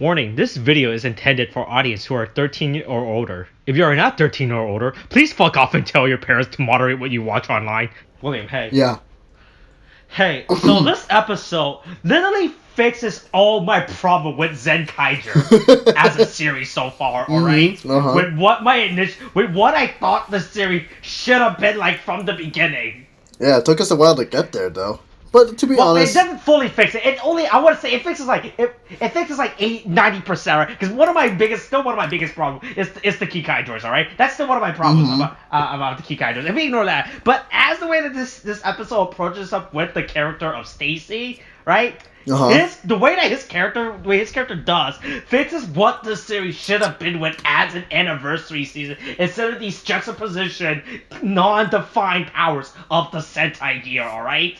Warning, this video is intended for audience who are 13 or older. If you are not 13 or older, please fuck off and tell your parents to moderate what you watch online. William, hey. Yeah. Hey, so this episode literally fixes all my problem with Zenkaiger as a series so far, alright? Uh-huh. With what I thought the series should have been like from the beginning. Yeah, it took us a while to get there, though. But to be honest, it doesn't fully fix it. I want to say it fixes like 90%, right? Because one of my biggest problems is the Kikai doors, all right? That's still one of my problems about the Kikai doors. If we ignore that, but as the way that this episode approaches up with the character of Stacy, right? The way his character does fixes what the series should have been with as an anniversary season instead of these juxtaposition, non-defined powers of the Sentai gear. All right.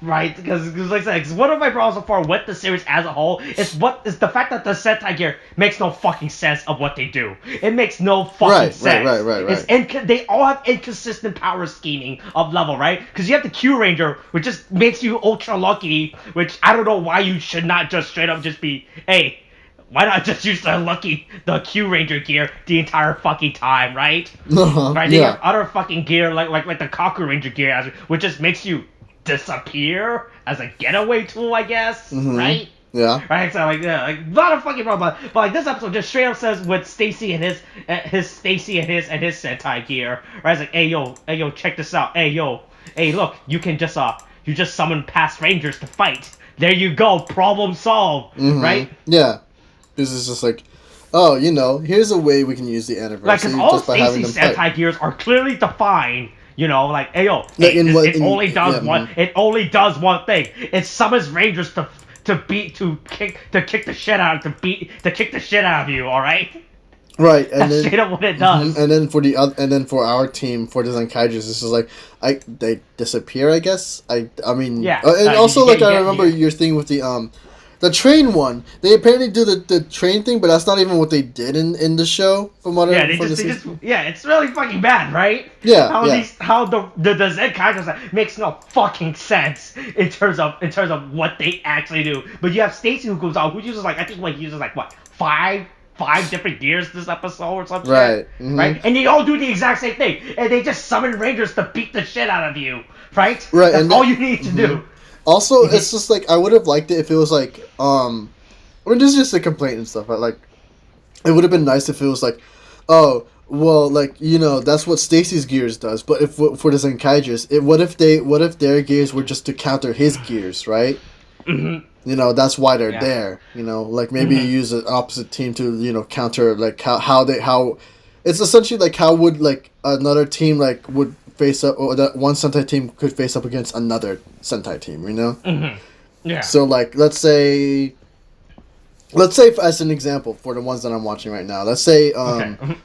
Right, because like I said, 'cause one of my problems so far with the series as a whole is the fact that the Sentai gear makes no fucking sense of what they do. It makes no fucking sense. Right. They all have inconsistent power scheming of level, right? Because you have the Q Ranger, which just makes you ultra lucky, which I don't know why you should not just straight up just be, hey, why not just use the Q Ranger gear the entire fucking time, right? Right, they have other fucking gear like the Kaku Ranger gear, which just makes you disappear as a getaway tool, I guess, right? Yeah. Right, so like a lot of fucking problems, but like this episode just straight up says with Stacy and his Sentai gear, right? It's like, hey yo, check this out, hey look, you just summon past Rangers to fight. There you go, problem solved, right? Yeah, this is just like, oh, here's a way we can use the anniversary just by having them fight. All Stacy Sentai gears are clearly defined. Like, it only does one thing. It summons Rangers to kick the shit out of you. All right. Right, and that's straight up what it does. And then for our team, for the Zenkaigers, this is like they disappear. I guess. I mean. Yeah. And also, I remember your thing with the train one. They apparently do the train thing, but that's not even what they did in the show. From what it's really fucking bad, right? Yeah. How the Zenkaigers makes no fucking sense in terms of what they actually do. But you have Stacy who goes out, who uses five different gears this episode or something. Right. Right? And they all do the exact same thing. And they just summon Rangers to beat the shit out of you. Right? Right. That's all you need to do. Also, it's just like, I would have liked it if it was like, this is just a complaint and stuff, but like, it would have been nice if it was like, oh, well, like, that's what Stacy's gears does, but if for the Zenkaigers, what if their gears were just to counter his gears, right? That's why they're there, like maybe you use an opposite team to, counter, like, how it's essentially like how would, like, another team, like, would face up, or that one Sentai team could face up against another Sentai team, Yeah. So, like, let's say as an example, for the ones that I'm watching right now, let's say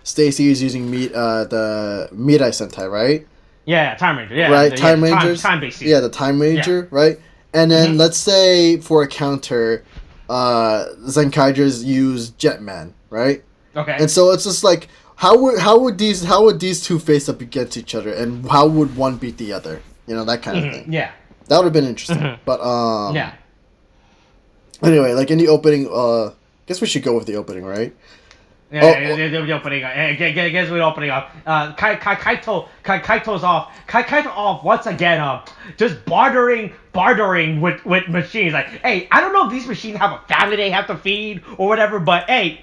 Stacy is using the Mirai Sentai, right? Yeah, Time Ranger. Yeah, right, Time Rangers. Time-based. Yeah, the Time Ranger, right? And then let's say for a counter, Zenkaigers use Jetman, right? Okay. And so it's just like, how would these two face up against each other, and how would one beat the other? That kind of thing. Yeah. That would have been interesting. But yeah. Anyway, like in the opening, guess we should go with the opening, right? Yeah, the opening. Guess we're opening up. Kaito's off. Kaito off once again. Just bartering with machines. Like, hey, I don't know if these machines have a family they have to feed or whatever, but hey,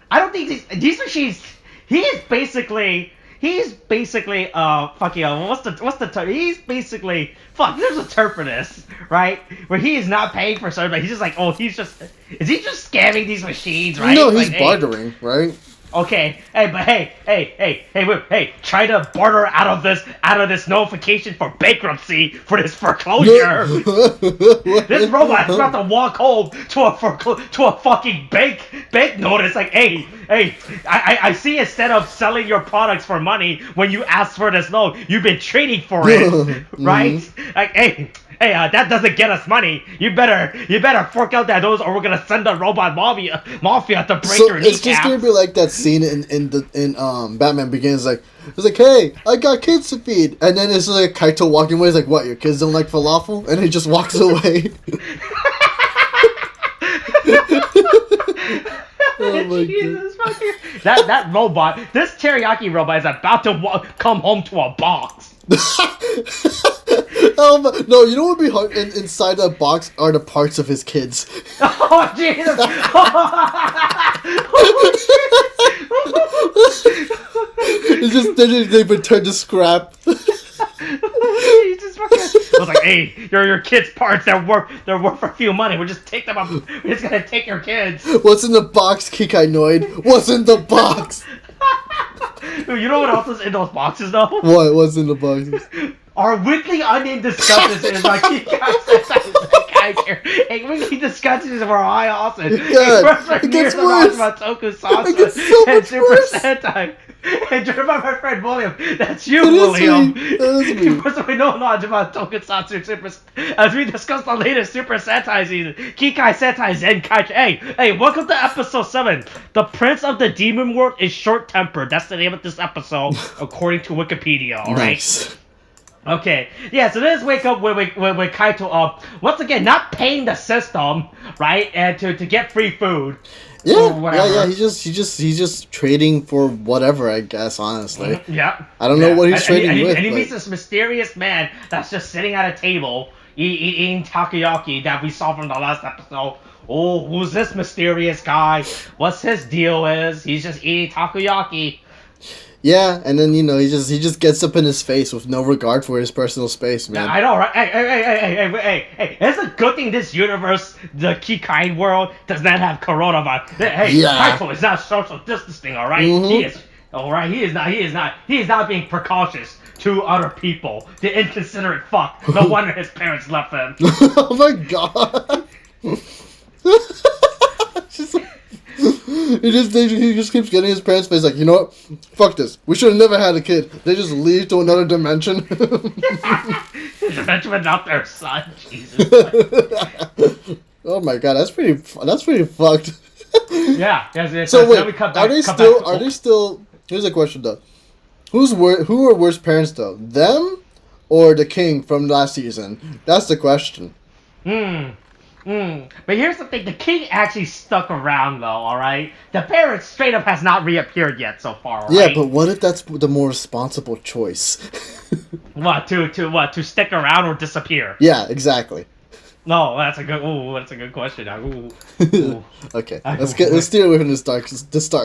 I don't think these machines. He's basically fucking what's the term? He's basically there's a term for this, right? Where he is not paying for service, but he's just like, is he just scamming these machines, right? No, he's bartering, right? Okay, hey, try to barter out of this notification for bankruptcy for this foreclosure. This robot's about to walk home to a fucking bank notice. Like, hey, I see instead of selling your products for money when you ask for this loan, you've been trading for it, right? Like, hey, that doesn't get us money. You better fork out that those, or we're gonna send the robot mafia to break your kneecaps. It's just gonna be like that scene in Batman Begins. Like, it's like, hey, I got kids to feed, and then it's like Kaito walking away. He's like, what? Your kids don't like falafel? And he just walks away. my Jesus fucking that robot, this teriyaki robot is about to come home to a box. No, you know what would be hard? Inside that box are the parts of his kids. Oh Jesus! It's just they've been turned to scrap. Jesus fucking! I was like, hey, your kids' parts. They're worth a few money. We'll just take them up. We're just gonna take your kids. What's in the box, Kikai Noid? What's in the box? You know what else is in those boxes though? What's in the boxes? Our weekly unnamed discusses is like Kikai Sentai Zenkaiger. Hey, weekly discusses of our high awesome. It gets worse. About tokusatsu It gets so and much Super worse. Sentai. And driven by my friend William. That's you, It is William. me. That is me. First, we know knowledge about tokusatsu and Super. As we discuss the latest Super Sentai season, Kikai Sentai Zenkaiger. Hey, welcome to episode 7. The Prince of the Demon World is short-tempered. That's the name of this episode, according to Wikipedia. All right. Nice. Okay, yeah, so let's wake up with Kaito once again, not paying the system, right, and to get free food. Yeah. He's just trading for whatever, I guess. Honestly. Yeah. I don't know what he's trading with. And he meets this mysterious man that's just sitting at a table eating takoyaki that we saw from the last episode. Oh, who's this mysterious guy? What's his deal? He's just eating takoyaki. Yeah, and then he just gets up in his face with no regard for his personal space, man. Yeah, I know, right? Hey! It's a good thing this universe, the Kikai world, does not have coronavirus. Hey, Kaito is not social distancing, all right? Mm-hmm. He is, all right. He is not being precautious to other people. The inconsiderate fuck. No wonder his parents left him. Oh my god. He just keeps getting his parents' face like, you know what? Fuck this. We should have never had a kid. They just leave to another dimension. Dimension without their son. Jesus. Oh my god, that's pretty fucked. Yeah. So wait, are they still? Here's a question though. Who are worse parents though? Them or the king from last season? That's the question. But here's the thing, the king actually stuck around though, alright? The parent straight up has not reappeared yet so far, right? Yeah, but what if that's the more responsible choice? What, to stick around or disappear? Yeah, exactly. No, that's a good question. Ooh. Okay, let's steer away from this dark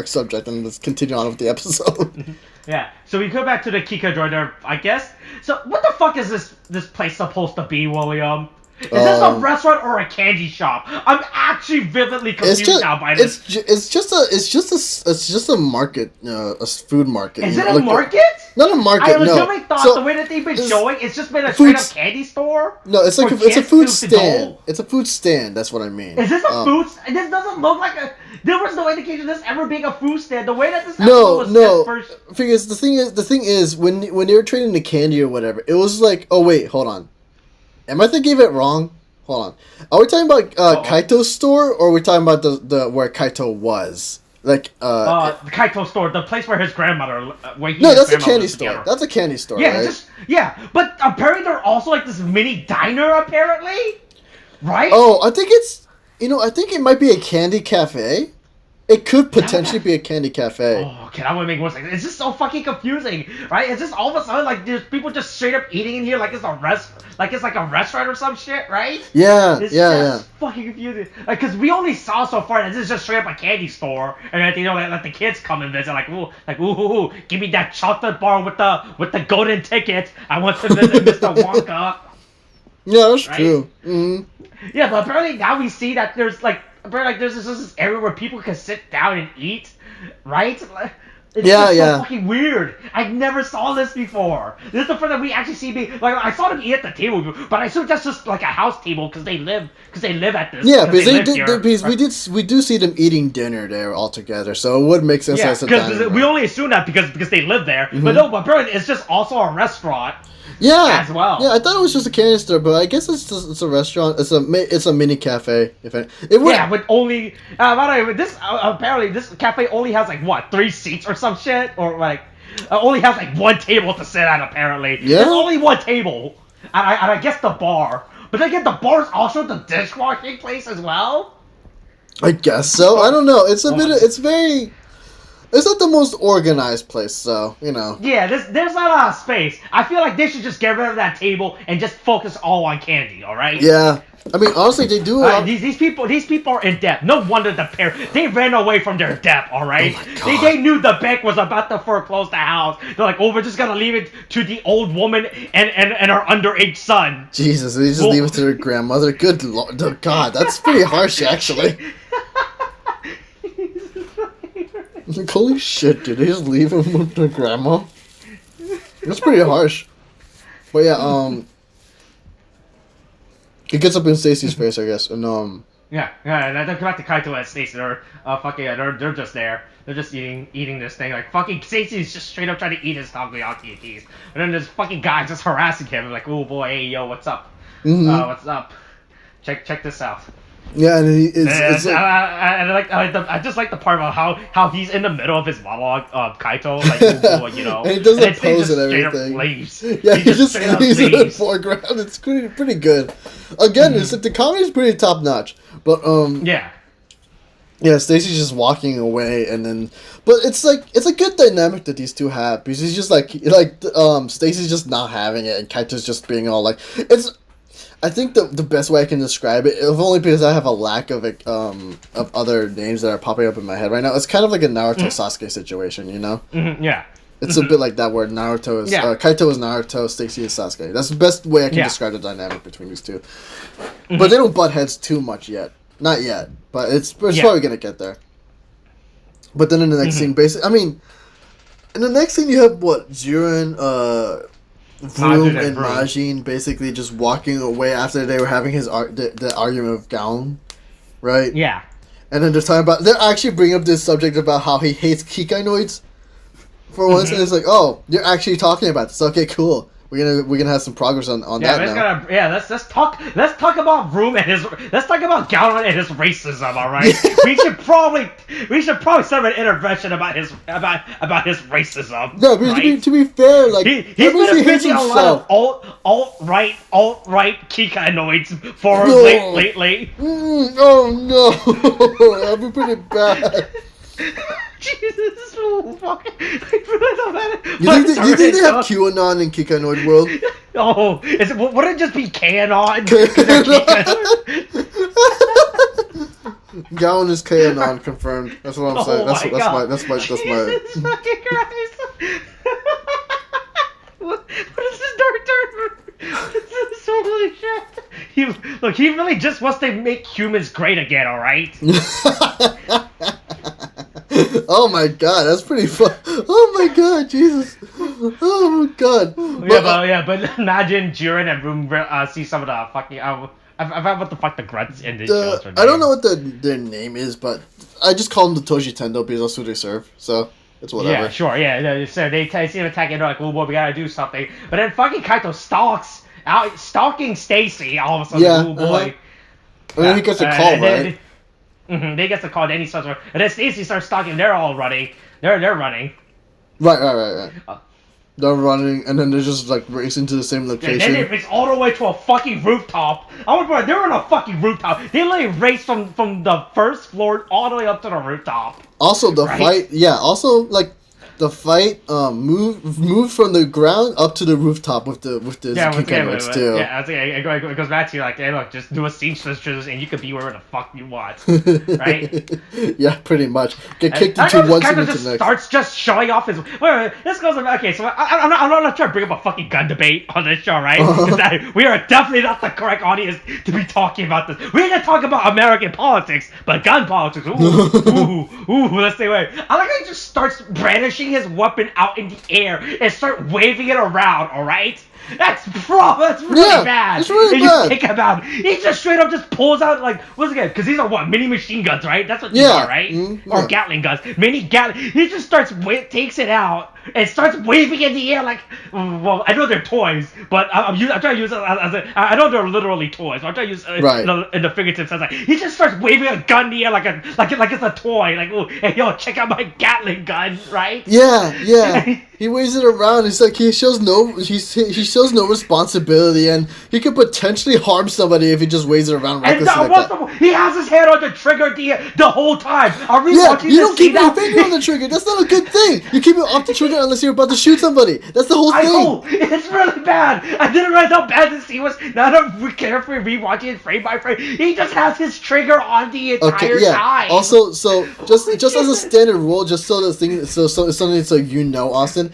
subject and let's continue on with the episode. Yeah, so we go back to the Kika droid, I guess. So what the fuck is this place supposed to be, William? Is this a restaurant or a candy shop? I'm actually vividly confused now by this. It's just a market, a food market. Is it a market? Not a market. I legitimately thought the way that they've been showing, it's just been a straight up candy store. No, it's a food stand. It's a food stand. That's what I mean. Is this a food? This doesn't look like a. There was no indication of this ever being a food stand. The way that this episode was first. Because the thing is when they were trading the candy or whatever, it was like, oh wait, hold on. Am I thinking of it wrong? Hold on. Are we talking about Kaito's store, or are we talking about the where Kaito was? Like the Kaito store, the place where his grandmother. That's a candy store. That's a candy store. Yeah, right? But apparently they're also like this mini diner. Apparently, right? Oh, I think it's. I think it might be a candy cafe. It could potentially be a candy cafe. Oh, okay, that would make more sense. It's just so fucking confusing, right? It's just all of a sudden like there's people just straight up eating in here like it's a restaurant or some shit, right? Yeah, it's just fucking confusing. Like, cause we only saw so far that this is just straight up a candy store, and then let the kids come and visit, ooh, give me that chocolate bar with the golden ticket. I want to visit Mr. Wonka. Yeah, that's true. Mm-hmm. Yeah, but apparently now we see that there's there's this area where people can sit down and eat, right? It's so fucking weird. I never saw this before. This is the first time we actually see I saw them eat at the table, but I assume that's just like a house table because they live at this. Yeah, because we do see them eating dinner there all together, so it would make sense. Yeah, because we only assume that because they live there, but no, but apparently it's just also a restaurant. Yeah, as well. Yeah, I thought it was just a candy store, but I guess it's a restaurant. It's a mini cafe. Yeah, but only by the way, this apparently this cafe only has 3 seats or some shit, or only has 1 table to sit at. Apparently, there's only 1 table, and I guess the bar. But then again, the bar is also the dishwashing place as well. I guess so. I don't know. It's a bit. It's very. It's not the most organized place, so you know. Yeah, there's not a lot of space. I feel like they should just get rid of that table and just focus all on candy. All right. Yeah. I mean, honestly, they do. These people are in debt. No wonder the pair they ran away from their debt. All right, Oh my God. they knew the bank was about to foreclose the house. They're like, oh, we're just gonna leave it to the old woman and her underage son. Jesus, they just leave it to their grandmother. Good Lord, oh God, that's pretty harsh, actually. Like, holy shit, dude! They just leave him with their grandma. That's pretty harsh. But yeah, it gets up in Stacy's face, I guess, and Yeah, and then come back to Kaito and Stacy. They're they're just there. They're just eating this thing. Like fucking Stacy's just straight up trying to eat his takoyaki piece. And then this fucking guy just harassing him. Like, oh boy, hey yo, what's up? What's up? Check this out. yeah, and it's like, I just like the part about how he's in the middle of his monologue, Kaito, like, oh boy, you know. and he does the and pose and straight up everything. leaves. Yeah, he just straight up leaves in the leaves. foreground. It's pretty good. Again, it's like the comedy's pretty top notch. But Yeah. yeah, Stacy's just walking away, and then, but it's like it's a good dynamic that these two have because he's just like Stacy's just not having it, and Kaito's just being all like it's. I think the best way I can describe it, if only because I have a lack of other names that are popping up in my head right now. It's kind of like a Naruto Sasuke situation, you know? Yeah. It's a bit like that where Naruto is Kaito is Naruto, Stacy is Sasuke. That's the best way I can describe the dynamic between these two. But they don't butt heads too much yet. Not yet, but it's probably gonna get there. But then in the next scene, basically, I mean, in the next scene you have what Jiren, Vroom and Majin basically just walking away after they were having the argument of Gaon, right? Yeah. And then they're talking about they're actually bringing up this subject about how he hates Kikai noids for once, and it's like, oh, you're actually talking about this. Okay, cool. We're gonna have some progress on that now. Let's talk about Vroom and let's talk about Gaon and his racism. All right, we should probably start an intervention about his racism. No, because right? to be fair, like he's been hates offending a lot of alt-right Kikanoids for lately. Oh no, that'd be pretty bad. Jesus, fucking! You think they have QAnon in Kikanoid world? Oh, would it just be Kanon? Gaon is Kanon confirmed. That's what I'm saying. That's my. Jesus fucking Christ! What is this dark turn? This is holy shit! He really just wants to make humans great again. All right. Oh my god, that's pretty fun. Oh my god, Jesus. Oh my god. But imagine Jiren and Vroom see some of the fucking I forgot what the fuck the grunts in this show. I don't know what their name is, but I just call them the Toji Tendo because that's who they serve. So it's whatever. Yeah, sure. Yeah, so they see him attacking. They're like, "Oh boy, we gotta do something." But then fucking Kaito stalking Stacy all of a sudden. Yeah, Oh boy. And then he gets a call, right? They get the call. Then he starts, and then Stacy starts stalking. They're all running. They're running. Right. They're running, and then they're just like racing to the same location. And then they race all the way to a fucking rooftop. I wonder, they were on a fucking rooftop. They literally raced from the first floor all the way up to the rooftop. Also, the fight, yeah. Also, like the fight, moved from the ground up to the rooftop with the Kikai too. Yeah, it goes back to like, hey, look, just do a seamstress and you can be wherever the fuck you want, right? Yeah, pretty much. Get kicked into one scene into the next. Starts just showing off his. Wait, this goes. Okay, so I'm not trying to bring up a fucking gun debate on this show, right? We are definitely not the correct audience to be talking about this. We're gonna talk about American politics, but gun politics. Ooh, let's stay away. I like how he just starts brandishing his weapon out in the air and start waving it around, alright? That's really bad. It's really and bad. You think about it, he just straight up just pulls out like what's it again? Because these are what mini machine guns, right? That's what these are, right? Or Gatling guns, mini Gatling. He just starts takes it out and starts waving in the air like, well, I know they're toys, but I'm trying to use it as a, I know they're literally toys, but I'm trying to use in the fingertips as like, he just starts waving a gun in the air like it's a toy, like, oh, hey, yo, check out my Gatling gun, right? Yeah. He waves it around. It's like he shows no responsibility, and he could potentially harm somebody if he just waves it around recklessly like that. He has his hand on the trigger the whole time. Are we watching you this don't keep your finger on the trigger. That's not a good thing. You keep it off the trigger unless you're about to shoot somebody. That's the whole thing. I know. It's really bad. I didn't realize how bad this scene was. Now that I'm carefully rewatching it frame by frame, he just has his trigger on the entire time. Also, so just as a standard rule, just so the thing, so something so you know, Austin,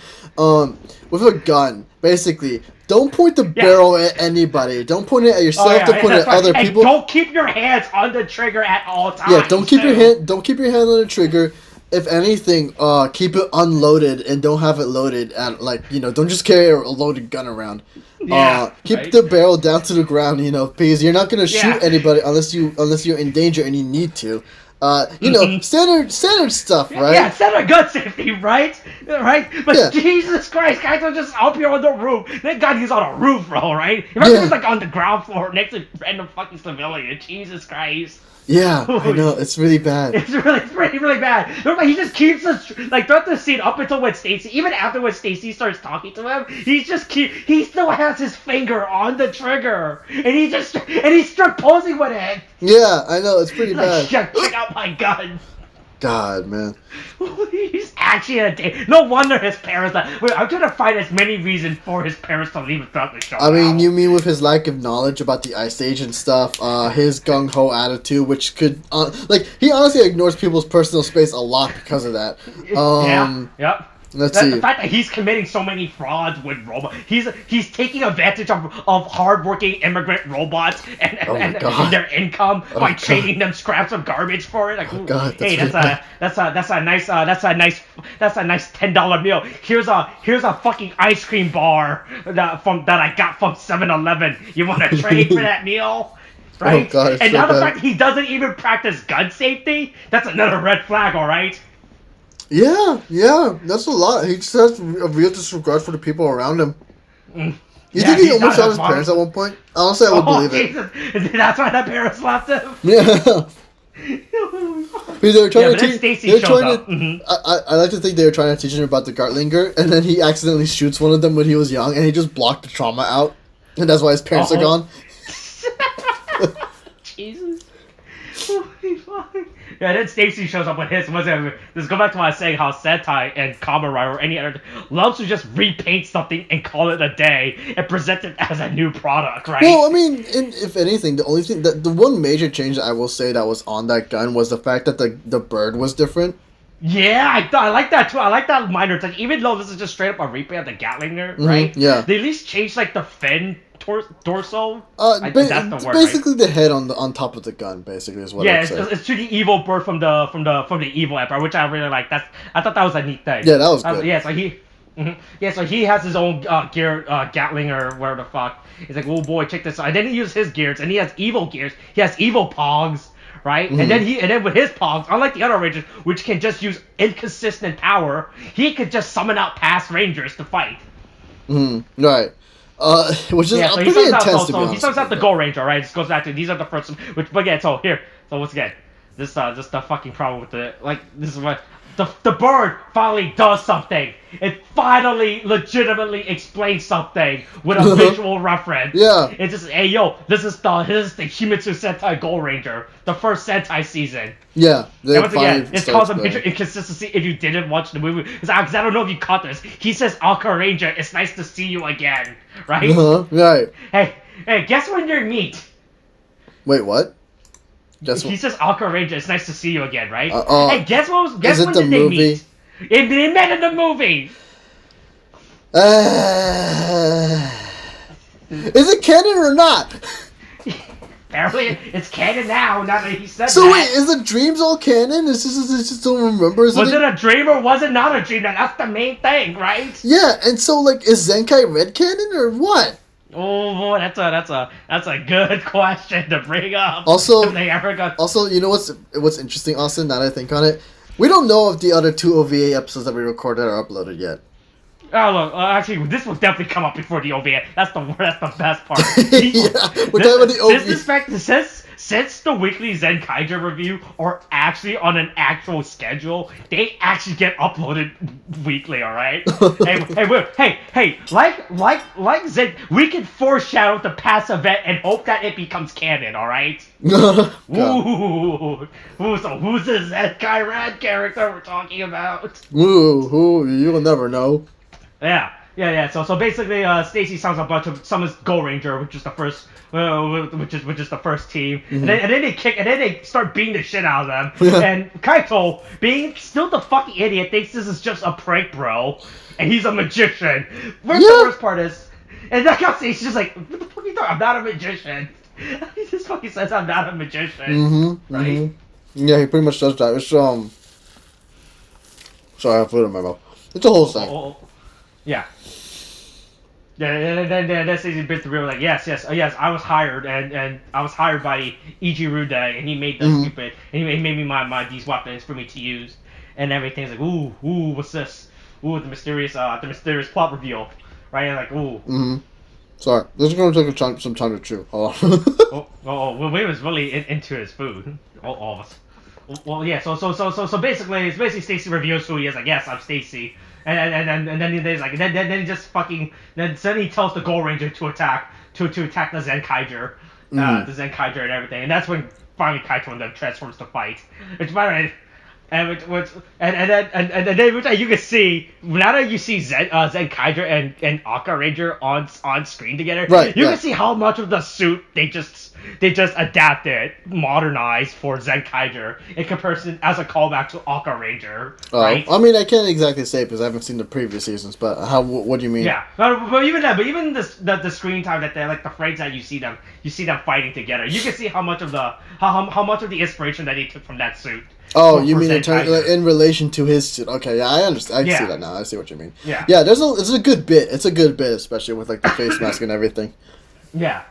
with a gun, basically, don't point the barrel at anybody. Don't point it at yourself. Don't point it at other people. And don't keep your hands on the trigger at all times. Yeah, don't keep your hand on the trigger. If anything, keep it unloaded and don't have it loaded at don't just carry a loaded gun around. Keep the barrel down to the ground, because you're not gonna shoot anybody unless you're in danger and you need to. Standard stuff, right? Yeah, standard gun safety, right? But Jesus Christ, guys are just up here on the roof. Thank God he's on a roof, bro, right? If I was on the ground floor next to random fucking civilian, Jesus Christ. Yeah, I know, it's really bad. It's really bad. He just keeps us throughout the scene up until when Stacy, even after when Stacy starts talking to him, he still has his finger on the trigger, and he's still posing with it. Yeah, I know, it's pretty bad. Check out my gun. God, man. He's actually no wonder his parents. I'm trying to find as many reasons for his parents to leave throughout the show. I mean, you mean with his lack of knowledge about the Ice Age and stuff, his gung ho attitude, which could he honestly ignores people's personal space a lot because of that. Yep. Let's see. The fact that he's committing so many frauds with robots, he's taking advantage of hardworking immigrant robots and their income by trading them scraps of garbage for it. Like, hey, that's a nice $10 meal. Here's a fucking ice cream bar that I got from 7-Eleven. You want to trade for that meal? Right? Oh God, and now the fact that he doesn't even practice gun safety, that's another red flag, all right? Yeah, that's a lot. He just has a real disregard for the people around him. You think he almost shot his parents at one point? Honestly, I would believe it. That's why the parents left him? Yeah. They were trying to teach. I like to think they were trying to teach him about the Gartlinger, and then he accidentally shoots one of them when he was young, and he just blocked the trauma out, and that's why his parents are gone. Jesus. Holy fuck. Yeah, then Stacy shows up with his. Let's go back to what I was saying, how Sentai and Kamen Rider or any other loves to just repaint something and call it a day and present it as a new product, right? Well, I mean, if anything, the only thing the one major change that I will say that was on that gun was the fact that the bird was different. Yeah, I like that too. I like that minor touch. Even though this is just straight up a repaint of the Gatlinger, right? Yeah. They at least changed the fin torso. That's the word, basically the head on top of the gun. Basically, is what. Yeah, it's to the evil bird from the evil empire, which I really like. I thought that was a neat thing. Yeah, that was good. So he has his own gear, Gatling or whatever the fuck. He's like, oh boy, check this out. And then he uses his gears, and he has evil gears. He has evil pogs, right? And then with his pogs, unlike the other Rangers, which can just use inconsistent power, he could just summon out past Rangers to fight. Right. Which is pretty intense to be honest. He summons out the Gold Ranger, right? This goes back to these are the first. So once again, this the fucking problem with this is what the bird finally does something. It finally legitimately explains something with a visual reference. Yeah. It's just, hey yo, this is the Himitsu Sentai Gold Ranger, the first Sentai season. Yeah. And once again, it's caused a major inconsistency if you didn't watch the movie. Because I don't know if you caught this. He says, Alka Ranger, it's nice to see you again. Right? Right. Hey, guess when you meet? Wait, what? He says, Alka Ranger, it's nice to see you again, right? Hey, guess when did they meet? They met in the movie. Is it canon or not? Apparently, it's canon now that he said so that. Wait, is the dreams all canon? Is just don't remember? Was it a dream or was it not a dream? That's the main thing, right? Yeah, and so is Zenkai red canon or what? Oh boy, that's a good question to bring up. Also, you know what's interesting, Austin? Now that I think on it, we don't know if the other 2 OVA episodes that we recorded are uploaded yet. Oh look, actually, this will definitely come up before the OVA. That's the best part. Yeah, we're talking about the OVA. This fact, since the weekly Zenkaiger review are actually on an actual schedule, they actually get uploaded weekly. All right. Like Zen, we can foreshadow the past event and hope that it becomes canon. All right. Ooh, so who's the Zenkai Rad character we're talking about? Ooh, you'll never know. Yeah. So basically, Stacy summons Go Ranger, which is the first, which is the first team, and then they start beating the shit out of them. And Kaito, being still the fucking idiot, thinks this is just a prank, bro, and he's a magician. Where's the worst part is, and that guy Stacy's just like, what the fuck are you talking? I'm not a magician. He just fucking says I'm not a magician, right? Yeah, he pretty much does that. It's sorry, I put it in my mouth. It's a whole thing. Yeah. And then Stacy bit the real like yes, I was hired and I was hired by E.G. Rude and he made the stupid and he made me these weapons for me to use and everything's like ooh what's this? Ooh the mysterious plot reveal, right? And like ooh. Sorry, this is gonna take some time to chew. Hold on. Well, we was really into his food. All of us. Well, yeah. So basically, it's basically Stacy reveals who he is. Like, yes, I'm Stacy. And then he's like, then he just fucking then he tells the Gold Ranger to attack the Zenkaiger, the Zenkaiger and everything. And that's when finally Kaito and them transforms to fight. Which by the way. And then you can see now that you see Zenkaiger and Aka Ranger on screen together, right? You can see how much of the suit they just adapted, modernized for Zenkaiger in comparison as a callback to Aka Ranger. Right? I mean, I can't exactly say because I haven't seen the previous seasons, but what do you mean? Yeah, but even the screen time that they like the frames that you see them fighting together, you can see how much of the how much of the inspiration that they took from that suit. Oh, you mean in relation to his suit? Okay, yeah, I understand. I see that now. I see what you mean. Yeah. Yeah, it's a good bit. It's a good bit, especially with like the face mask and everything. Yeah.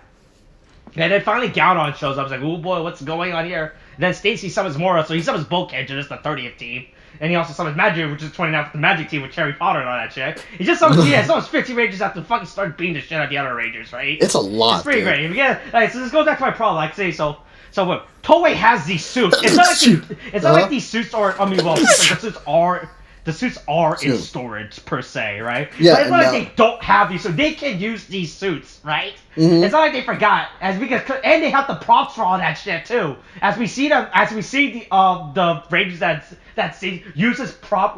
And then finally Gaudon shows up. It's like, oh boy, what's going on here? And then Stacy summons Mora, so he summons Bulkhead, just the 30th team. And he also summons Magic, which is 29th the Magic team with Cherry Potter and all that shit. He just summons 50 Rangers after fucking start beating the shit out of the other Rangers, right? It's a lot. It's pretty great. Yeah, right, so this goes back to my problem. Like, say, so what? Toei has these suits. It's not like these suits are. I mean, well, the suits are in storage per se, right? Yeah. But it's not like they don't have these, so they can use these suits, right? It's not like they forgot, and they have the props for all that shit too. As we see the Rangers that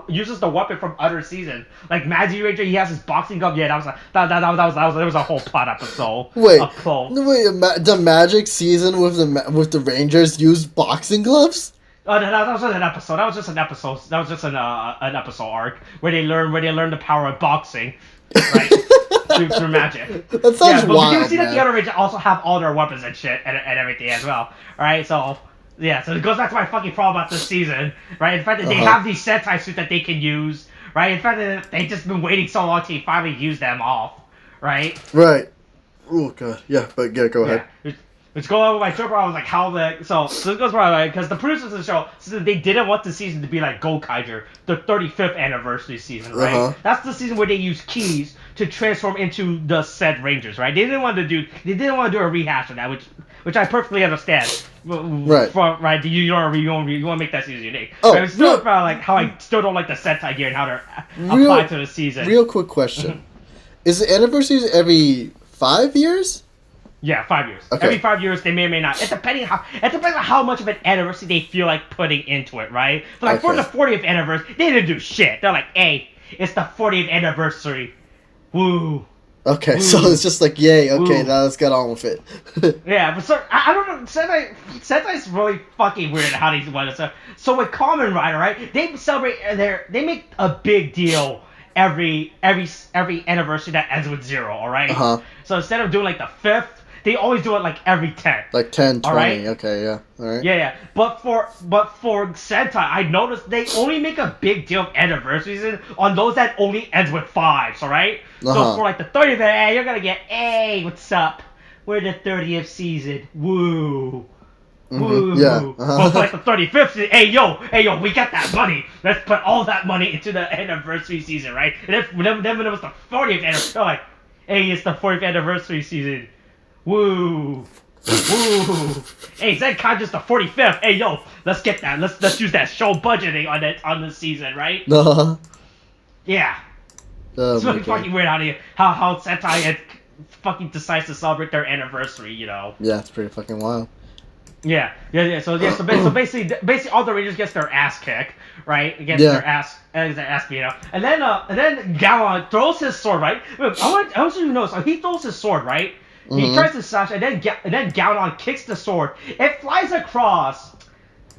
uses the weapon from other season, like Magic Ranger, he has his boxing glove. Yeah, there was a whole plot episode. Wait, the Magic season with the Rangers used boxing gloves? Oh, that was just an episode. That was just an episode arc where they learn the power of boxing, right? through magic. That sounds wild. You can see that the other Rangers also have all their weapons and shit and everything as well. Alright, so yeah, so it goes back to my fucking problem about this season, right? In fact, they have these Sentai suits that they can use, right? In fact, they've just been waiting so long to finally use them off, right? Right. Oh god, yeah, but yeah, go ahead. Which goes over my trip. I was like, how the so this goes by because the producers of the show said they didn't want the season to be like Gokaiger, the 35th anniversary season, right? That's the season where they use keys to transform into the said Rangers, right? They didn't want to do a rehash of that, which I perfectly understand. Right. Right. You want to make that season unique. Oh, but it's still about like how I still don't like the Sentai gear and how they're applied to the season. Real quick question: is the anniversaries every 5 years? Yeah, 5 years. Okay. Every 5 years, they may or may not. It depends on how much of an anniversary they feel like putting into it, right? But like for the 40th anniversary, they didn't do shit. They're like, hey, it's the 40th anniversary. Woo. Okay, Woo. so it's just like, yay, okay, now let's get on with it. Yeah, but so, I don't know, Sentai's really fucking weird how they want it. So with Kamen Rider, right, they celebrate, they make a big deal every anniversary that ends with 0, alright? So instead of doing like the 5th, they always do it like every 10. Like 10, 20, right? Okay, yeah. Alright. Yeah. But for Sentai, I noticed they only make a big deal of anniversaries on those that only ends with 5s, alright? So for like the 30th, hey, you're gonna get, hey, what's up? We're the 30th season. Woo. Woo! Yeah. But for like the 35th season, hey yo, we got that money. Let's put all that money into the anniversary season, right? And then when it was the 40th anniversary, they're like, hey, it's the 40th anniversary season. Woo! Woo! Hey, Zenkaiger's the 45th. Hey yo, let's get that. Let's use that show budgeting on this season, right? Yeah. It's really fucking weird how Sentai fucking decides to celebrate their anniversary, you know. Yeah, it's pretty fucking wild. Yeah. So basically all the Rangers gets their ass kicked, right? Gets their ass beat up, and then Galon throws his sword, right? I want you to know, so he throws his sword, right? He tries to slash, and then Galon kicks the sword. It flies across,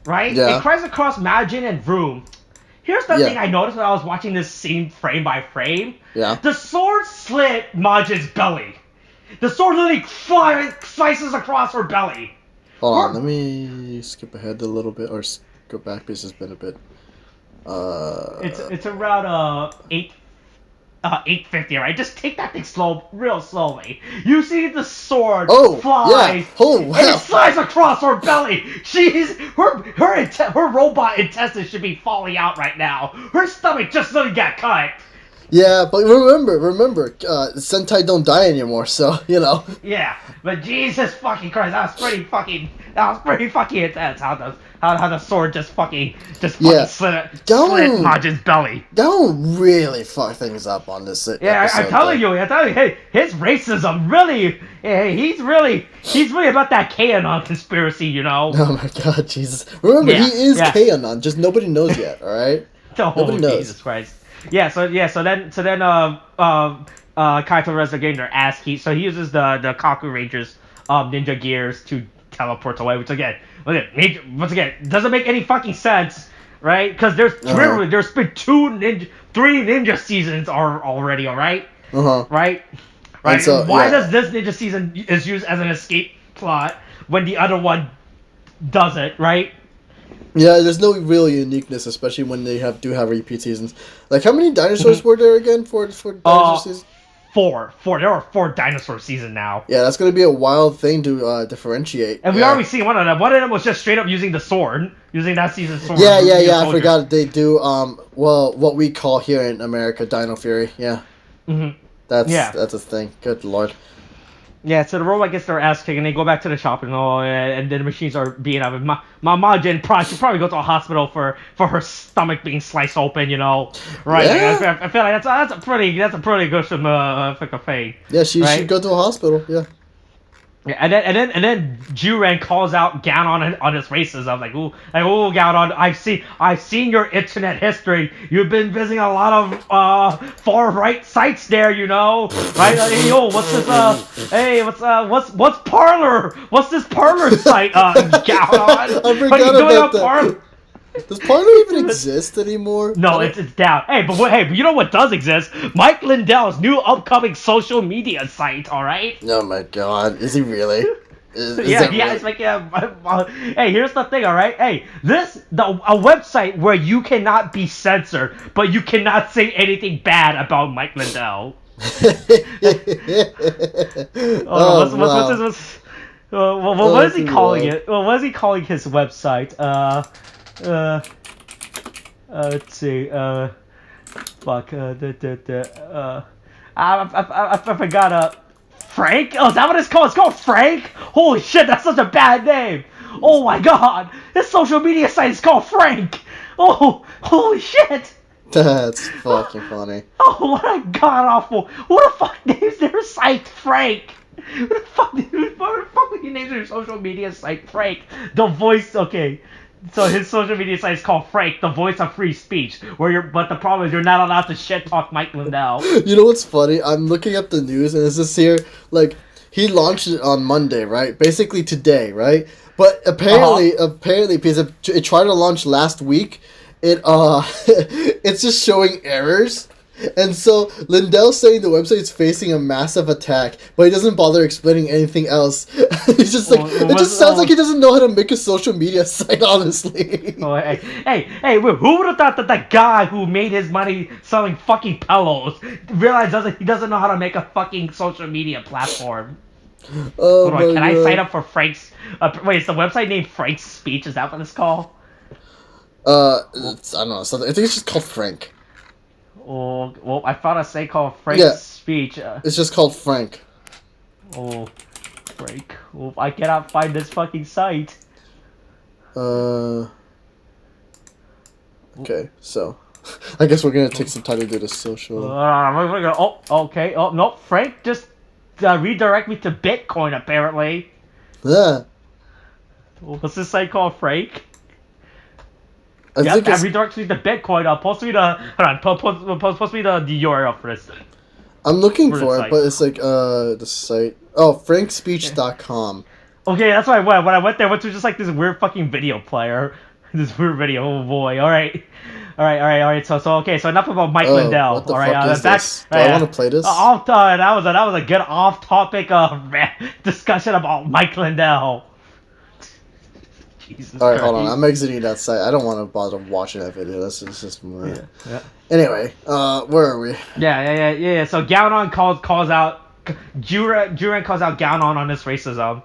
right? Yeah. It flies across Majin and Vroom. Here's the thing I noticed when I was watching this scene frame by frame. Yeah. The sword slit Majin's belly. The sword literally slices across her belly. Hold on, let me skip ahead a little bit, or go back because it's been a bit. It's around 850, right? Just take that thing real slowly. You see the sword flies, and it slides across her belly. Jeez, her robot intestines should be falling out right now. Her stomach just literally got cut. Yeah, but remember, Sentai don't die anymore, so you know. Yeah, but Jesus fucking Christ, that was pretty fucking intense. How the sword just fucking slit Majin's belly. Don't really fuck things up on this. Yeah, I'm telling you, hey, his racism really, he's really about that Kanon conspiracy, you know. Oh my God, Jesus! Remember, he is Kanon, just nobody knows yet. All right. Nobody knows. Jesus Christ. So then Kaito is getting their ass kicked. So he uses the Kaku Rangers ninja gears to teleport away, which again doesn't make any fucking sense, right? Because there's been three ninja seasons already, all right? Right. So, why does this ninja season is used as an escape plot when the other one doesn't, right? Yeah, there's no real uniqueness, especially when they do have repeat seasons. Like, how many dinosaurs were there again for dinosaur season? Four. There are 4 dinosaur seasons now. Yeah, that's gonna be a wild thing to differentiate. And we already seen one of them. One of them was just straight up using the sword, using that season's sword. Yeah. I forgot they do what we call here in America Dino Fury. Yeah. That's a thing. Good lord. Yeah, so the robot gets their ass kicked, and they go back to the shop, and then the machines are being up. Majin should probably go to a hospital for her stomach being sliced open, you know, right? Yeah. I feel like that's a pretty good thing. Yeah, she should go to a hospital. Yeah. Yeah, and then Juren calls out Ganon on his racism, like, oh, Ganon, I've seen your internet history. You've been visiting a lot of far right sites there, you know, right? Hey, yo, what's this? What's Parlor? What's this Parlor site? Ganon, I forgot about that. Does Parlor even exist anymore? No, it's down. Hey, but you know what does exist? Mike Lindell's new upcoming social media site. All right. Oh my God, is he really? It's like hey, here's the thing. All right. Hey, a website where you cannot be censored, but you cannot say anything bad about Mike Lindell. What is he calling it? Well, what is he calling his website? Let's see. Fuck. I forgot. Frank? Oh, is that what it's called? It's called Frank? Holy shit, that's such a bad name. Oh my God, this social media site is called Frank. Oh, holy shit. That's fucking funny. Oh, what a god awful. Who the fuck names their site Frank? Who the fuck would you name their social media site Frank? The voice, okay. So his social media site is called Frank, the voice of free speech. But the problem is you're not allowed to shit talk Mike Lindell. You know what's funny? I'm looking up the news and it's just here, like, he launched it on Monday, right? Basically today, right? But apparently, because it tried to launch last week, it's just showing errors. And so Lindell's saying the website's facing a massive attack, but he doesn't bother explaining anything else. He's just like, it just sounds like he doesn't know how to make a social media site, honestly. Hey, who would have thought that the guy who made his money selling fucking pillows realized he doesn't know how to make a fucking social media platform? Oh Hold on, my can I god. sign up for Frank's? Wait, is the website named Frank's Speech? Is that what it's called? I don't know. Something. I think it's just called Frank. Oh, well, I found a site called Frank's Yeah. Speech. It's just called Frank. Oh, Frank. Oh, I cannot find this fucking site. Okay, so I guess we're gonna take some time to do the social. Oh, okay. Oh, no, Frank just redirect me to Bitcoin, apparently. Yeah, What's this site called, Frank? I Yep, think that it's. redirects me to Bitcoin. Post me the... Hold on, post me the URL for this. I'm looking For the for it, site. but it's like the site. Oh, frankspeech.com. Okay, that's what I went. When I went there, I went to just like this weird fucking video player. This weird video. Oh boy. All right. So okay. So enough about Mike Lindell. What the All right. fuck is Back. this? Do I want to play this? That was a good off-topic discussion about Mike Lindell. Jesus Alright, Christ. hold on. I'm exiting that site. I don't want to bother watching that video. This is just. Yeah. Anyway, where are we? Yeah. So Gaunon calls out Juran calls out Gaunon on his racism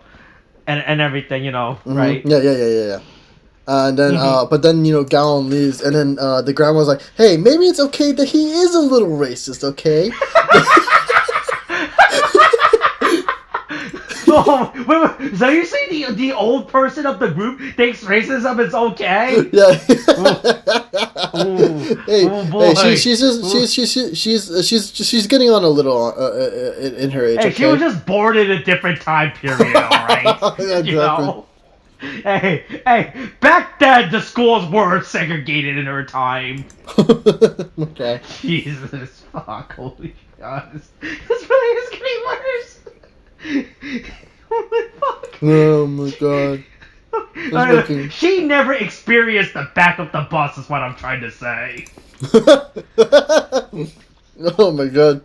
and everything, right? Yeah. And then, but then, Gowan leaves, and then the grandma's like, hey, maybe it's okay that he is a little racist, okay? Oh, wait. So you say the old person of the group thinks racism is okay? Yeah. Hey, oh boy. Hey, she's getting on a little in her age. Hey, okay? she was just born in a different time period, alright? Exactly. Hey, back then the schools were segregated in her time. Okay. Jesus fuck, holy god. This really is getting worse. Oh my fuck. Oh my god. She never experienced the back of the bus is what I'm trying to say. Oh my god.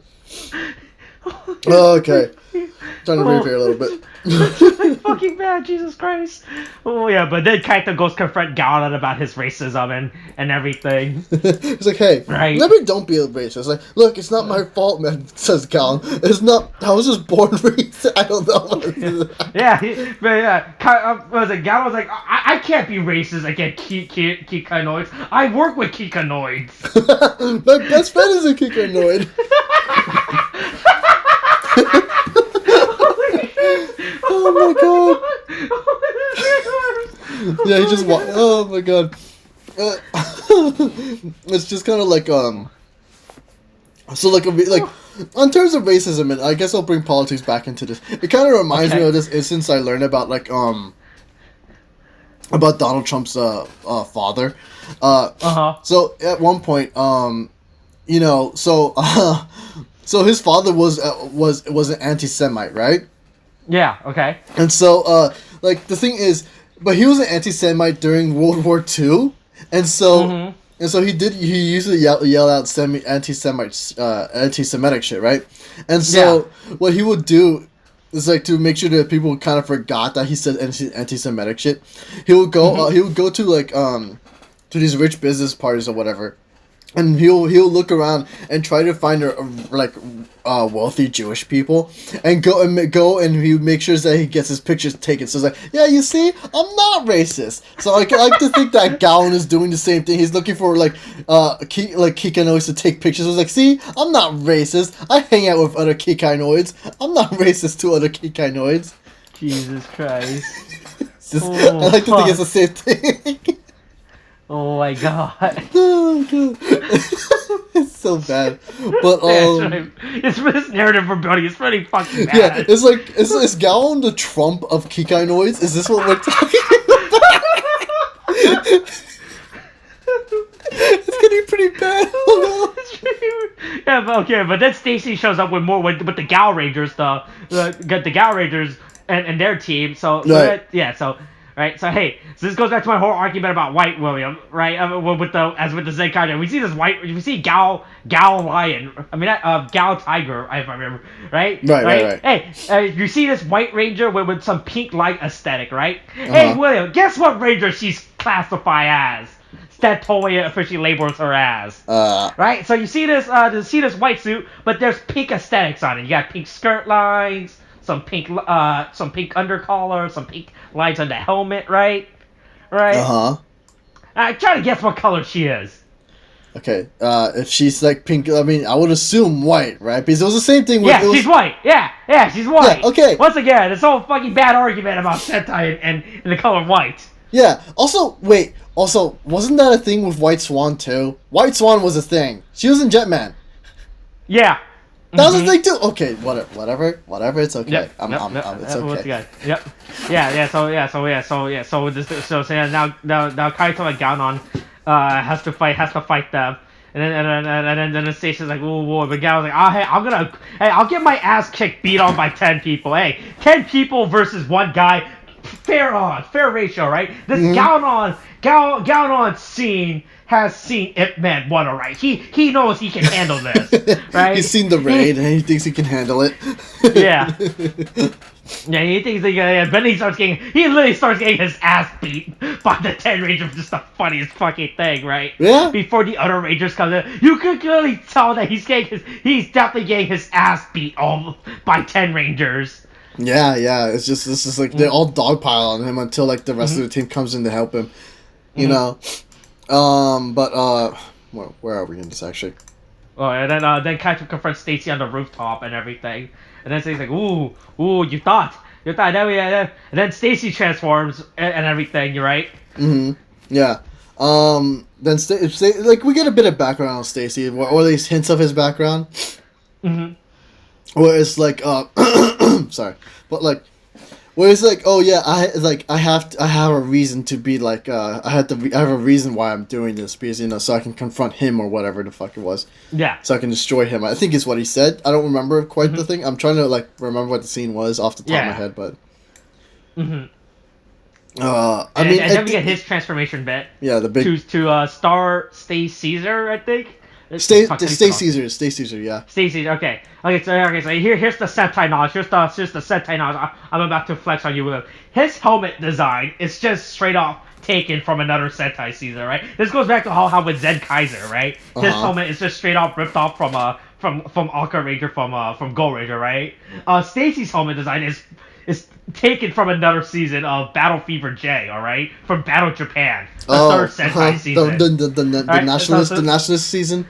Okay. Trying to read here a little bit. That's fucking bad, Jesus Christ. Oh yeah, but then Kaito goes confront Gaunon about his racism and everything. He's like, hey, right. maybe don't be a racist. Like, look, it's not my fault, man, says Gaunon. It's not, I was just born racist. I don't know. What was it? Gaunon was like, I can't be racist against Kikanoids. I work with Kikanoids. My best friend is a Kikanoid. Oh my god. Yeah, he just oh my god. It's just kind of like so like on terms of racism, and I guess I'll bring politics back into this. It kind of reminds me of this instance I learned about about Donald Trump's father. So at one point so his father was an anti-Semite, right? Yeah, okay. And so, like, the thing is, but he was an anti-Semite during World War II, and so, he used to yell out anti-Semitic shit, right? And so, what he would do is, like, to make sure that people kind of forgot that he said anti-Semitic shit, he would go to, like, to these rich business parties or whatever, and he'll look around and try to find wealthy Jewish people and go and he make sure that he gets his pictures taken. So it's like, yeah, you see, I'm not racist. So I like to think that Gaunon is doing the same thing. He's looking for Kikanoids to take pictures. So it's like, see, I'm not racist. I hang out with other Kikanoids. I'm not racist to other Kikanoids. Jesus Christ. I like to think it's the same thing. Oh my god. Oh god. It's so bad. But it's this narrative we're building. It's pretty fucking bad. Yeah, it's like is Gaunon the Trump of Kikanoids? Is this what we're talking about? It's getting pretty bad. Oh no. Yeah, but then Stacy shows up with the Gal Rangers, the Gal Rangers and their team. So Right, so this goes back to my whole argument about White William, right? With the Zenkaiger, we see Gal Lion, Gal Tiger, if I remember, right? Right. Hey, you see this White Ranger with some pink light aesthetic, right? Hey, William, guess what Ranger she's classified as? That Toei officially labels her as. Right? So you see this white suit, but there's pink aesthetics on it. You got pink skirt lines, some pink undercollar, some pink lines on the helmet, right? Right. Uh-huh. I try to guess what color she is. Okay, if she's like pink, I mean, I would assume white, right? Because it was the same thing with... Yeah, she's white. Yeah, she's white. Yeah, okay. Once again, this whole fucking bad argument about Sentai and the color white. Yeah, also, wait, wasn't that a thing with White Swan, too? White Swan was a thing. She was in Jetman. Yeah. That was a thing, too? Okay, whatever, it's okay. Yep. It's okay. Yep. Yeah, so now Kaito and Gaonon has to fight them. And then Stacy's like, whoa, but Gao's like, I'll get my ass kicked, beat on by 10 people. Hey, 10 people versus one guy, fair ratio, right? This Gaonon scene has seen Ip Man 1, alright. He knows he can handle this, right? He's seen the raid and he thinks he can handle it. Yeah. Yeah, he thinks then he literally starts getting his ass beat by the 10 Rangers, which is the funniest fucking thing, right? Yeah. Before the other Rangers come in, you can clearly tell that he's definitely getting his ass beat by 10 Rangers. Yeah, it's just like they all dogpile on him until like the rest of the team comes in to help him. You know. Where are we in this actually? Oh, and then Kaito confronts Stacy on the rooftop and everything. And then Stacy's like, ooh, you thought. And then Stacy transforms and everything, you're right? Mm-hmm. Yeah. Then like we get a bit of background on Stacy, or at least hints of his background. Mm-hmm. Where it's like, sorry, but like, where it's like, oh yeah, I have a reason to be like, I have a reason why I'm doing this, because so I can confront him or whatever the fuck it was. Yeah. So I can destroy him. I think is what he said. I don't remember quite the thing. I'm trying to like remember what the scene was off the top of my head, but. Mm-hmm. I mean, and then we get his transformation bit. Yeah, the big to Star Stay Caesar, I think. Stay Caesar, yeah. Stay Caesar, okay. So here's the Sentai knowledge. Here's the Sentai knowledge I'm about to flex on you with. His helmet design is just straight off taken from another Sentai Caesar, right? This goes back to how with Zenkaiger, right? His helmet is just straight off ripped off from Alka Ranger from Go Ranger, right? Stacy's helmet design is taken from another season of Battle Fever J, alright? From Battle Japan. The third Sentai season. The nationalist season?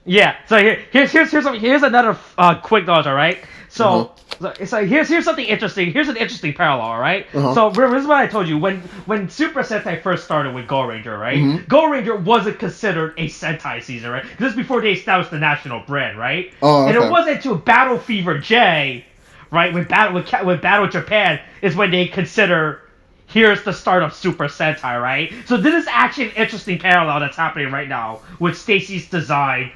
Yeah, so here's another quick knowledge, alright? So here's something interesting. Here's an interesting parallel, alright? So this is what I told you. When Super Sentai first started with Go Ranger, right? Go Ranger wasn't considered a Sentai season, right? This is before they established the national brand, right? And it wasn't until Battle Fever J, right, with Battle Japan, is when they consider, here's the start of Super Sentai, right? So this is actually an interesting parallel that's happening right now with Stacy's design,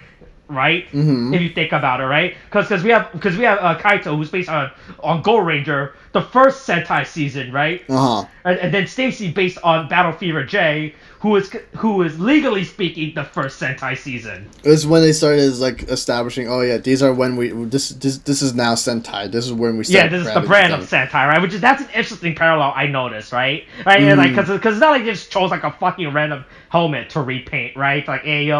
right? If you think about it, right? Because we have Kaito, who's based on Go Ranger, the first Sentai season, right? And then Stacy based on Battle Fever J, who is legally speaking the first Sentai season. It was when they started like establishing, oh yeah, these are when this is now Sentai. This is when we start. Yeah, this is the brand of Sentai, right? That's an interesting parallel I noticed, right? And like, because it's not like they just chose like a fucking random helmet to repaint, right? Like, hey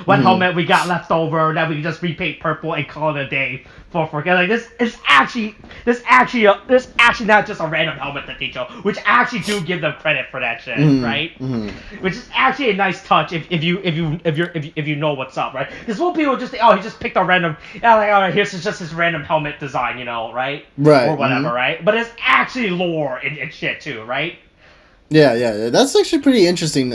what helmet we got left over that we can just repaint purple and call it a day. For like this actually not just a random helmet that they chose, which actually do give them credit for that shit, right? Which is actually a nice touch if you know what's up, right? Because most people just think, oh, he just picked a random, like, all right, here's just his random helmet design, right? Right. Or whatever, right? But it's actually lore and shit too, right? Yeah. That's actually pretty interesting.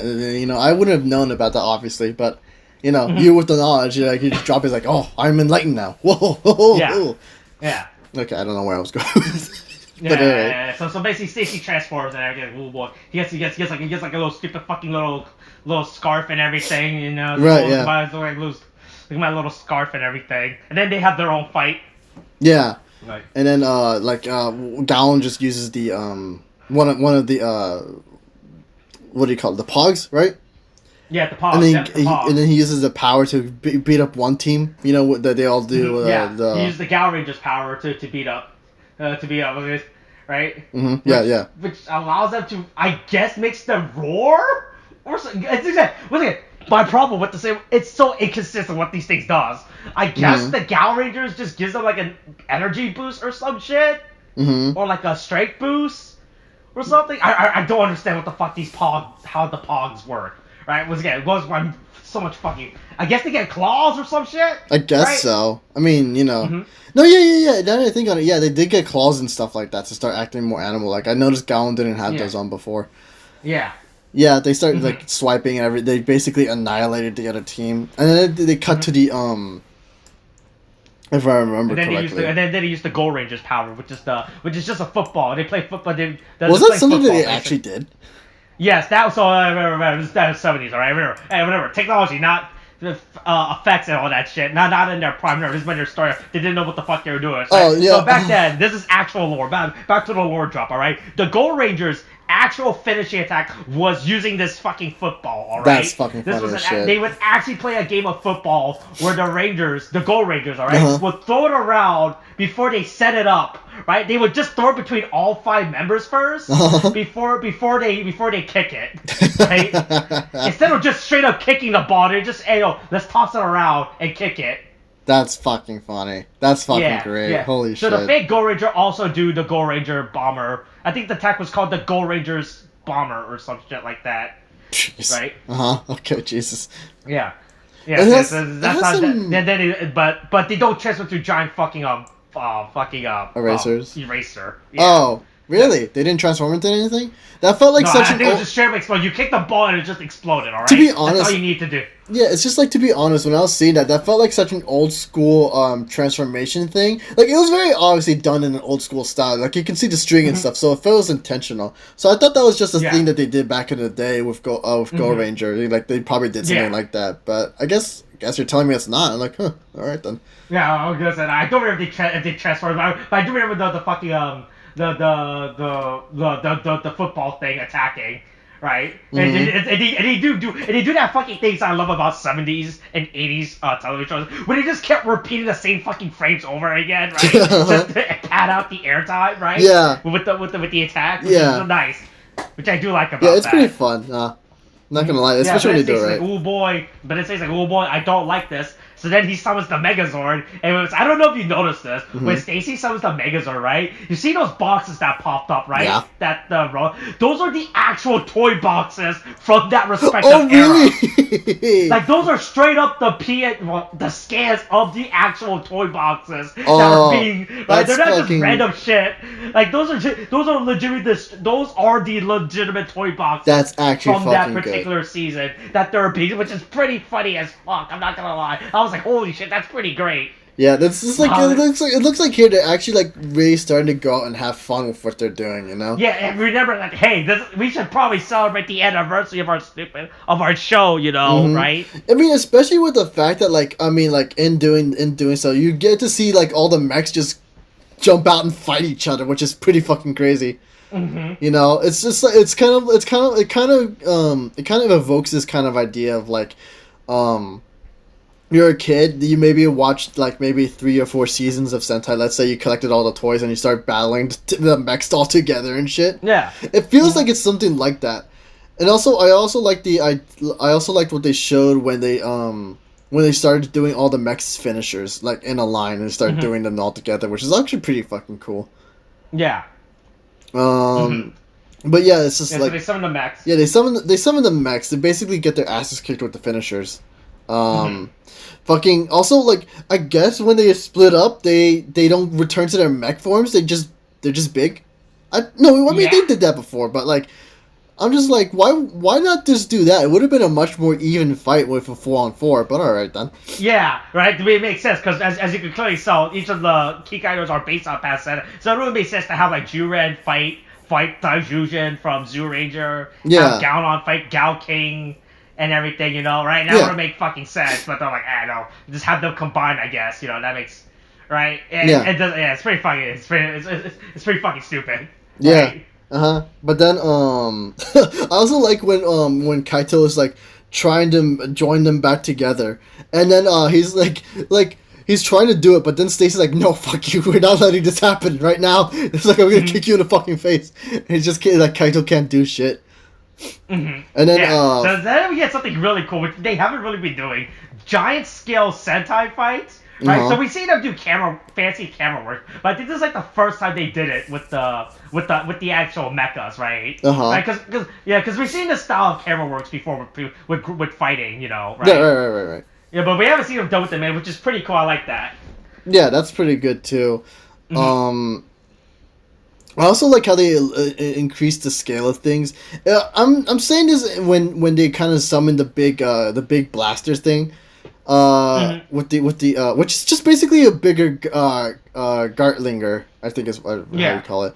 I wouldn't have known about that obviously, but. You with the knowledge, you just drop it like, oh, I'm enlightened now. Whoa. Yeah. Okay, I don't know where I was going. Yeah. So basically, Stacy transforms and everything. Oh boy, he gets like a little stupid fucking little scarf and everything. Right. Yeah. Look at my little scarf and everything. And then they have their own fight. Yeah. Right. And then Gallon just uses the one of the what do you call it? The Pogs, right? Yeah, the Pogs. And then he uses the power to beat up one team. That they all do. He uses the Gal Ranger's power to beat up, right? Yeah. Which allows them to, I guess, makes them roar or something. My problem with the same, it's so inconsistent what these things does. I guess the Gal Rangers just gives them like an energy boost or some shit. Mm-hmm. or like a strength boost or something. I don't understand what the fuck how the pogs work. Right? It was one so much fucking. I guess they get claws or some shit. I guess right? so. I mean, you know. Mm-hmm. No, yeah. Now that I think on it, yeah, they did get claws and stuff like that to start acting more animal-like. I noticed Gowan didn't have those on before. Yeah. Yeah, they started like swiping and they basically annihilated the other team, and then they cut to the if I remember correctly. And then they used the Gold Rangers power, which is just a football. They play football. Was that something that they actually did? Yes, that was that was 70s, all right. Whatever. Technology, not effects and all that shit. Not in their prime. This is when their story. They didn't know what the fuck they were doing. Right? Oh yeah. So back then, this is actual lore. Back to the lore drop. All right. The Gold Rangers' actual finishing attack was using this fucking football. All right. That's fucking funny as shit. They would actually play a game of football where the Gold Rangers, all right, would throw it around before they set it up. Right, they would just throw it between all 5 members first before they kick it. Right, instead of just straight up kicking the ball, they just let's toss it around and kick it. That's fucking funny. That's fucking great. Yeah. Holy shit. So the fake Gold Ranger also do the Gold Ranger bomber. I think the attack was called the Gold Rangers bomber or some shit like that. Jeez. Right. Okay. Jesus. Yeah. Yeah. That's how. But they don't transfer through giant fucking erasers. Eraser. Yeah. Oh, really? Yeah. They didn't transform into anything? That felt like such an. It was just straight up explode. You kick the ball and it just exploded. All right. To be honest, that's all you need to do. Yeah, it's just like, to be honest, when I was seeing that felt like such an old school transformation thing. Like, it was very obviously done in an old school style. Like, you can see the string and stuff, so it feels intentional. So I thought that was just a thing that they did back in the day with Go Ranger. Like, they probably did something like that. But I guess you're telling me it's not. I'm like, all right then. Yeah, I was gonna say, I don't remember if they transformed, but I do remember the fucking the football thing attacking. Right, and they do that fucking things I love about 70s and 80s television shows, where they just kept repeating the same fucking frames over again, right? Just to pad out the airtime, right? Yeah. With the attack, which is nice, which I do like about that. Yeah, it's pretty fun. Not gonna lie, especially when they do it right. Like, oh boy, but it says like, oh boy, I don't like this. So then he summons the Megazord, and I don't know if you noticed this, when Stacy summons the Megazord, right? You see those boxes that popped up, right? Yeah. Those are the actual toy boxes from that respective era. Like, those are straight up the scans of the actual toy boxes that are being, right? They're not just random shit. Like, those are legitimate. Those are the legitimate toy boxes. That's actually from that particular season that they're being, which is pretty funny as fuck. I'm not gonna lie. I was like, holy shit, that's pretty great. Yeah, that's just like it looks like here they're actually like really starting to go out and have fun with what they're doing, you know? Yeah, and remember that, hey, we should probably celebrate the anniversary of our show, you know, right? I mean, especially with the fact that in doing so, you get to see like all the mechs just jump out and fight each other, which is pretty fucking crazy. You know, it's just like it kind of evokes this kind of idea of like, you're a kid, you maybe watched like maybe 3 or 4 seasons of Sentai. Let's say you collected all the toys and you start battling the mechs all together and shit. Yeah, it feels like it's something like that. And also, I also liked what they showed when they started doing all the mechs finishers like in a line and started doing them all together, which is actually pretty fucking cool. Yeah. But yeah, it's just like so they summon the mechs. Yeah, they summon the mechs. They basically get their asses kicked with the finishers. Fucking also, like, I guess when they split up, they don't return to their mech forms. They're just big. They did that before, but like, I'm just like, why not just do that? It would have been a much more even fight with a 4-on-4. But all right then. Yeah, right. It makes sense because as you can clearly tell, each of the Kikaidors are based on past set, so it really makes sense to have like Juren fight Daijujin from Zoo Ranger. Yeah. Have Gowon fight Gao King. And everything, you know, right? That would make fucking sense, but they're like, no, just have them combined, I guess, you know, that makes, right? It's pretty fucking, it's pretty fucking stupid. Yeah. Right? But then, I also like when Kaito is like trying to join them back together, and then he's like he's trying to do it, but then Stacy's like, no, fuck you, we're not letting this happen right now. It's like, I'm gonna kick you in the fucking face. And he's just kidding, like, Kaito can't do shit. And then so then we get something really cool, which they haven't really been doing. Giant scale Sentai fights right? So we see them do fancy camera work, but I think this is like the first time they did it with the actual mechas, right? Right? Because we've seen this style of camera works before with fighting, you know, right? Yeah, right. Yeah, but we haven't seen them done with the man, which is pretty cool. I like that. Yeah, that's pretty good too. Mm-hmm. I also like how they increase the scale of things. I'm saying this when they kind of summon the big blaster thing, with the which is just basically a bigger Gartlinger, I think is how you call it.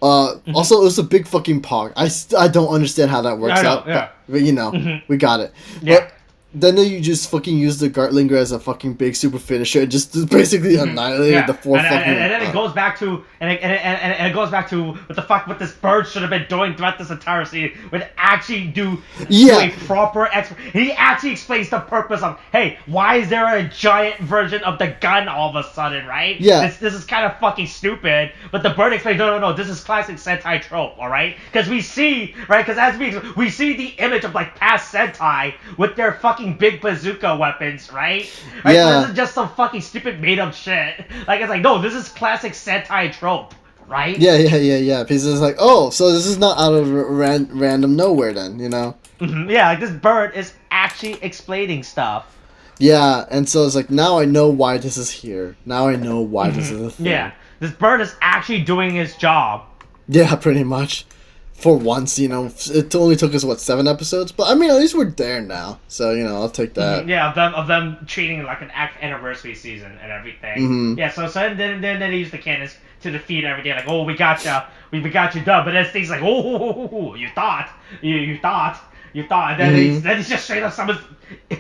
Also, it was a big fucking pog. I don't understand how that works out, but you know, we got it. Yeah. But then you just fucking use the Gartlinger as a fucking big super finisher and just basically annihilated the four fucking. And then it goes back to it goes back to what this bird should have been doing throughout this entire scene. Would actually do a proper he actually explains the purpose of, hey, why is there a giant version of the gun all of a sudden, right? Yeah. This is kind of fucking stupid. But the bird explains, no, this is classic Sentai trope, all right? Because we see, right? Because as we see the image of like past Sentai with their fucking big bazooka weapons, right? Yeah. So this is just some fucking stupid made up shit. Like, it's like, no, this is classic Sentai trope, right? Yeah. Because it's like, oh, so this is not out of random nowhere then, you know? Yeah, like this bird is actually explaining stuff. Yeah, and so it's like, now I know why this is here. Now I know why this is a thing. Yeah, this bird is actually doing his job. Yeah, pretty much. For once, you know, it only took us 7 episodes, but I mean, at least we're there now. So you know, I'll take that. Yeah, of them treating it like an anniversary season and everything. Yeah, so then they use the cannons to defeat everything. Like, oh, we got you done. But then Sting's like, oh, you thought, and then he's just straight up summons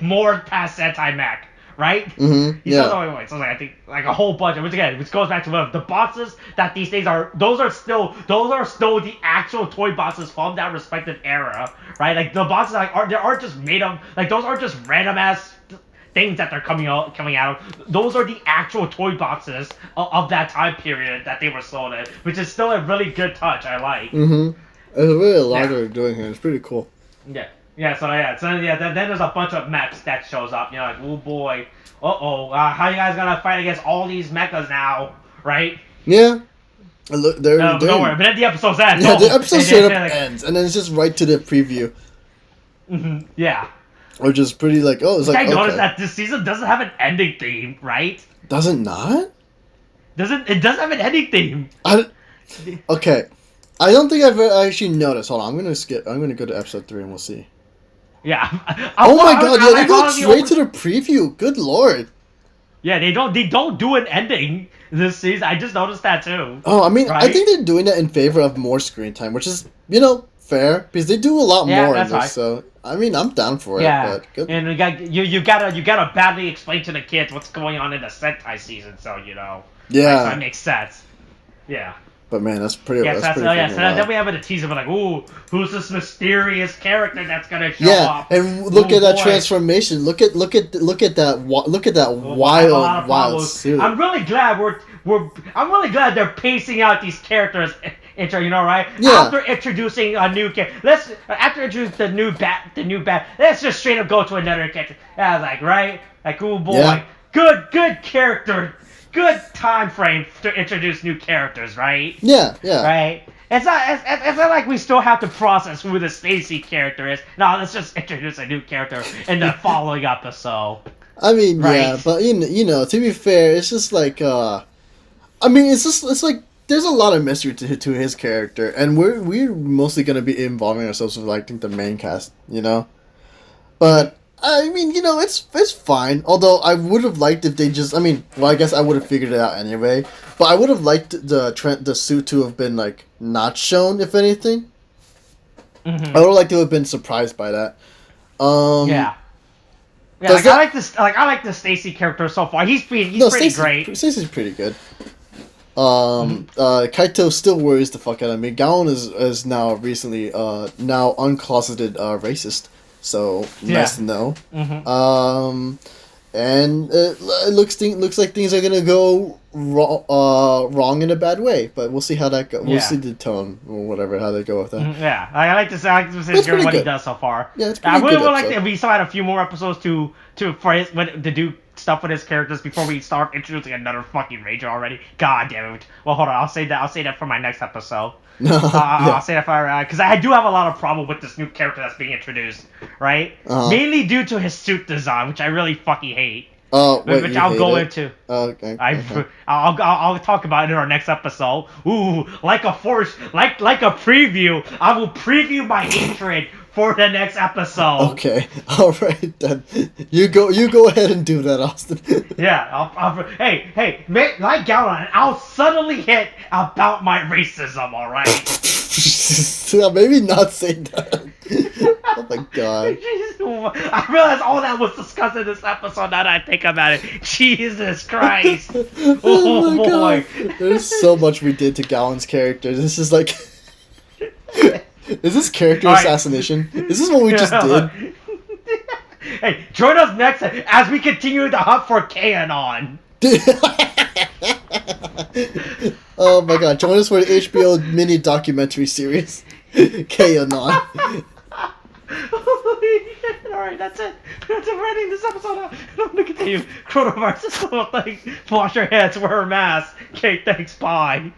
more past Sentai mech. Right? Yeah. So like, I think like a whole bunch, which goes back to the boxes that these things are. Those are still the actual toy boxes from that respective era, right? Like the boxes aren't just made of, like, those aren't just random ass things that they're coming out. Those are the actual toy boxes of that time period that they were sold in, which is still a really good touch. I like. There's really a lot they're doing here. It's pretty cool. Yeah. Then there's a bunch of mechs that shows up. You know, like, oh boy, how you guys gonna fight against all these mechas now, right? Yeah. Look, don't worry, but then the episode's ends. Yeah, the episode straight up ends, and then it's just right to the preview. Yeah. Which is pretty like, oh, it's like, I noticed that this season doesn't have an ending theme, right? Does it not? It doesn't have an ending theme. Okay. I don't think I've actually noticed. Hold on, I'm gonna go to episode 3 and we'll see. Yeah. Oh my god, yeah, they go straight to the preview. Good lord. Yeah, they don't do an ending this season. I just noticed that too. Oh, I mean, right? I think they're doing that in favor of more screen time, which is, you know, fair, because they do a lot more in this. Right. So I mean, I'm down for it. Yeah, but good. And you gotta badly explain to the kids what's going on in the Sentai season, so you know. Yeah. Right, so that makes sense. Yeah. But man, that's pretty. Yeah, that's pretty so then we have a teaser of like, ooh, who's this mysterious character that's gonna show up? Yeah, and look at that transformation. Look at that wild suit. I'm really glad they're pacing out these characters. You know, right? Yeah. After introducing a new character, after introducing the new bat, let's just straight up go to another character. Yeah, like, right? Like, oh boy, yeah. Good character. Good time frame to introduce new characters, right? Yeah. Right? It's not like we still have to process who the Stacy character is. No, let's just introduce a new character in the following episode. I mean, right? Yeah, but you know, to be fair, it's just like, I mean, it's like there's a lot of mystery to his character, and we're mostly gonna be involving ourselves with, like, I think, the main cast, you know, but. I mean, you know, it's fine. Although I would have liked if they just, I mean, well, I guess I would have figured it out anyway. But I would have liked the suit to have been, like, not shown, if anything. I would have liked to have been surprised by that. Yeah, like, I like the Stacy character so far. He's pretty great. Stacy's pretty good. Kaito still worries the fuck out of me. Gaon is now recently now uncloseted racist. So nice to know. And it looks like things are gonna go wrong in a bad way, but we'll see how that goes. We'll see the tone or whatever, how they go with that. Yeah, I like to see what he does so far. Yeah, it's pretty good. I really would like that we still had a few more episodes to do stuff with his characters before we start introducing another fucking rager already? God damn it. Well, hold on. I'll say that for my next episode. I'll say that for because I do have a lot of problem with this new character that's being introduced, right? Mainly due to his suit design, which I really fucking hate. Which I'll go into. Okay. I'll talk about it in our next episode. Ooh, like a preview. I will preview my hatred for the next episode. Okay. All right then. You go ahead and do that, Austin. Yeah. Hey, like Gallon, I'll suddenly hit about my racism. All right. Maybe not say that. Oh my god. I realized all that was discussed in this episode now that I think about it. Jesus Christ. Oh my god. There's so much we did to Gowan's character. This is like... Is this character assassination? Is this what we just did? Hey, join us next as we continue the hunt for Kanon. Oh my god, join us for the HBO mini documentary series. Kanon. Alright, that's it. That's it. We're ending this episode out. I'm gonna continue. Coronavirus is still a thing. Wash your hands, wear a mask. Okay, thanks, bye.